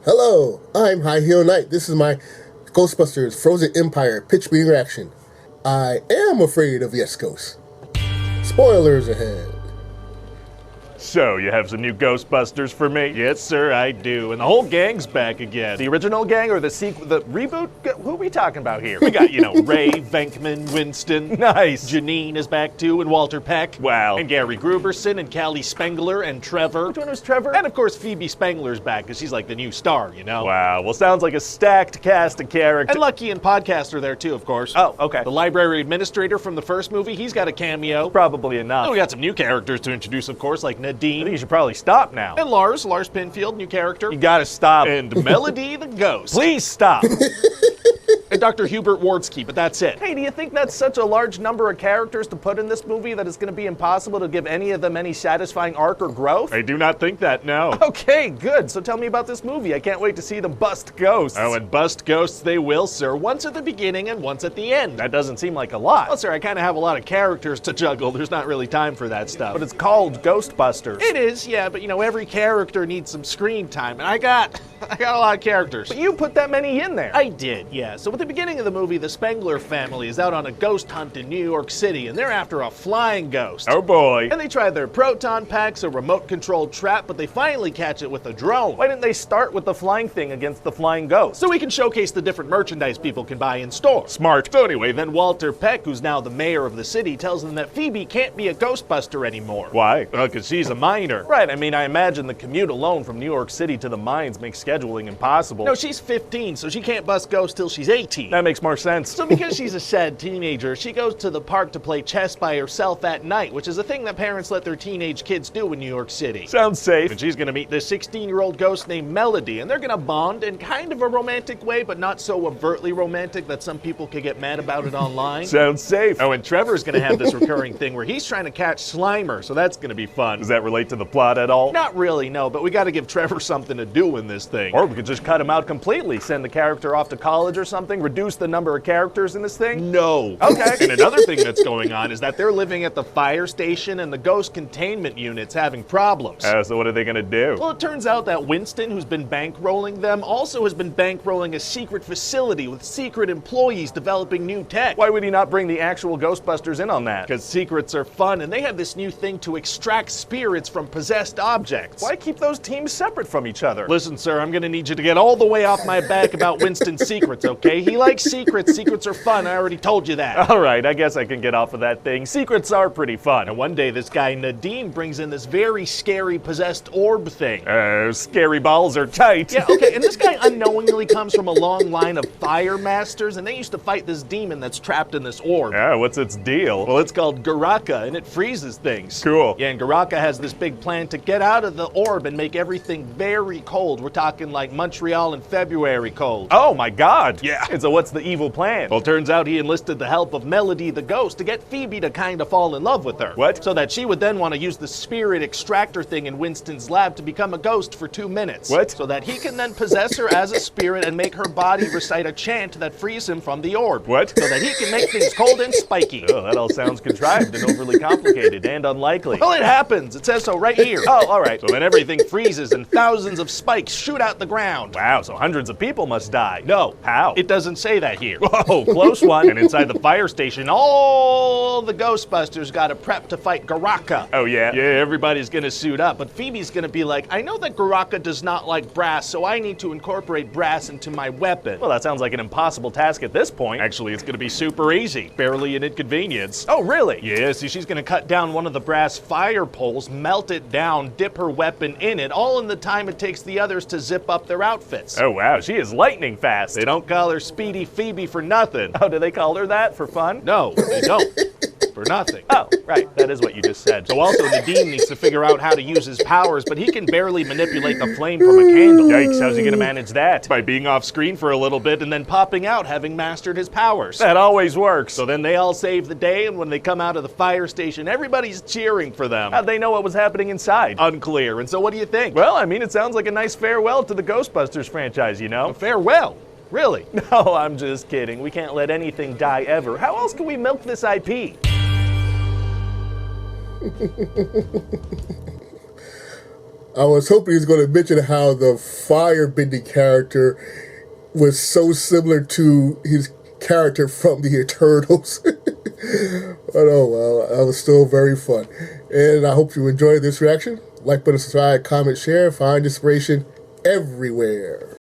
Hello, I'm High Heel Knight. This is my Ghostbusters Frozen Empire pitch meeting reaction. I am afraid of Yes Ghost. Spoilers ahead. So, you have some new Ghostbusters for me? Yes, sir, I do. And the whole gang's back again. The original gang or the sequel, the reboot? Who are we talking about here? We got, Ray, Venkman, Winston. Nice. Janine is back too, and Walter Peck. Wow. And Gary Gruberson, and Callie Spengler, and Trevor. Which one was Trevor? And of course, Phoebe Spengler's back, because she's like the new star, Wow, well, sounds like a stacked cast of characters. And Lucky and Podcaster there too, of course. Oh, okay. The library administrator from the first movie, he's got a cameo. Probably enough. And we got some new characters to introduce, of course, like Nadine. I think you should probably stop now. And Lars Pinfield, new character. You gotta stop. And Melody the Ghost. Please stop. And Dr. Hubert Wardsky, but that's it. Hey, do you think that's such a large number of characters to put in this movie that it's going to be impossible to give any of them any satisfying arc or growth? I do not think that, no. Okay, good. So tell me about this movie. I can't wait to see them bust ghosts. Oh, and bust ghosts they will, sir. Once at the beginning and once at the end. That doesn't seem like a lot. Well, sir, I kind of have a lot of characters to juggle. There's not really time for that stuff. But it's called Ghostbusters. It is, yeah, but every character needs some screen time. And I got a lot of characters. But you put that many in there. I did, yeah. So at the beginning of the movie, the Spengler family is out on a ghost hunt in New York City, and they're after a flying ghost. Oh boy. And they try their proton packs, a remote-controlled trap, but they finally catch it with a drone. Why didn't they start with the flying thing against the flying ghost? So we can showcase the different merchandise people can buy in store. Smart. So anyway, then Walter Peck, who's now the mayor of the city, tells them that Phoebe can't be a Ghostbuster anymore. Why? Because she's a minor. Right, I imagine the commute alone from New York City to the mines makes scheduling impossible. No, she's 15, so she can't bust ghosts till she's 18. That makes more sense. So because she's a sad teenager, she goes to the park to play chess by herself at night, which is a thing that parents let their teenage kids do in New York City. Sounds safe. And she's gonna meet this 16-year-old ghost named Melody, and they're gonna bond in kind of a romantic way, but not so overtly romantic that some people could get mad about it online. Sounds safe. Oh, and Trevor's gonna have this recurring thing where he's trying to catch Slimer, so that's gonna be fun. Does that relate to the plot at all? Not really, no, but we gotta give Trevor something to do in this thing. Or we could just cut him out completely, send the character off to college or something, reduce the number of characters in this thing? No. Okay. And another thing that's going on is that they're living at the fire station and the ghost containment unit's having problems. So what are they gonna do? Well, it turns out that Winston, who's been bankrolling them, also has been bankrolling a secret facility with secret employees developing new tech. Why would he not bring the actual Ghostbusters in on that? Because secrets are fun, and they have this new thing to extract spirits from possessed objects. Why keep those teams separate from each other? Listen, sir, I'm gonna need you to get all the way off my back about Winston's secrets, okay? He likes secrets. Secrets are fun. I already told you that. All right, I guess I can get off of that thing. Secrets are pretty fun. And one day, this guy Nadine brings in this very scary possessed orb thing. Scary balls are tight. Yeah, okay, and this guy unknowingly comes from a long line of fire masters, and they used to fight this demon that's trapped in this orb. What's its deal? Well, it's called Garaka, and it freezes things. Cool. Yeah, and Garaka has this big plan to get out of the orb and make everything very cold. We're talking like Montreal in February cold. Oh my God. Yeah. And so what's the evil plan? Well, turns out he enlisted the help of Melody the Ghost to get Phoebe to kind of fall in love with her. What? So that she would then want to use the spirit extractor thing in Winston's lab to become a ghost for 2 minutes. What? So that he can then possess her as a spirit and make her body recite a chant that frees him from the orb. What? So that he can make things cold and spiky. Oh, that all sounds contrived and overly complicated and unlikely. Well, it happens. It says so right here. Oh, all right. So then everything freezes and thousands of spikes shoot out the ground. Wow, so hundreds of people must die. No. How? It doesn't say that here. Whoa, close one. And inside the fire station, all the Ghostbusters gotta prep to fight Garaka. Oh, yeah? Yeah, everybody's gonna suit up, but Phoebe's gonna be like, I know that Garaka does not like brass, so I need to incorporate brass into my weapon. Well, that sounds like an impossible task at this point. Actually, it's gonna be super easy. Barely an inconvenience. Oh, really? Yeah, see, she's gonna cut down one of the brass fire poles, melt it down, dip her weapon in it, all in the time it takes the others to zip up their outfits. Oh, wow, she is lightning fast. They don't call her Speedy Phoebe for nothing. Oh, do they call her that for fun? No, they don't. For nothing. Oh, right, that is what you just said. So also, Nadine needs to figure out how to use his powers, but he can barely manipulate the flame from a candle. Yikes, how's he gonna manage that? By being off screen for a little bit and then popping out having mastered his powers. That always works. So then they all save the day, and when they come out of the fire station, everybody's cheering for them. How'd they know what was happening inside? Unclear. And so what do you think? Well, it sounds like a nice farewell to the Ghostbusters franchise, A farewell? Really? No, I'm just kidding. We can't let anything die ever. How else can we milk this IP? I was hoping he was going to mention how the firebending character was so similar to his character from the Eternals. But oh well, that was still very fun. And I hope you enjoyed this reaction. Like button, subscribe, comment, share, find inspiration everywhere.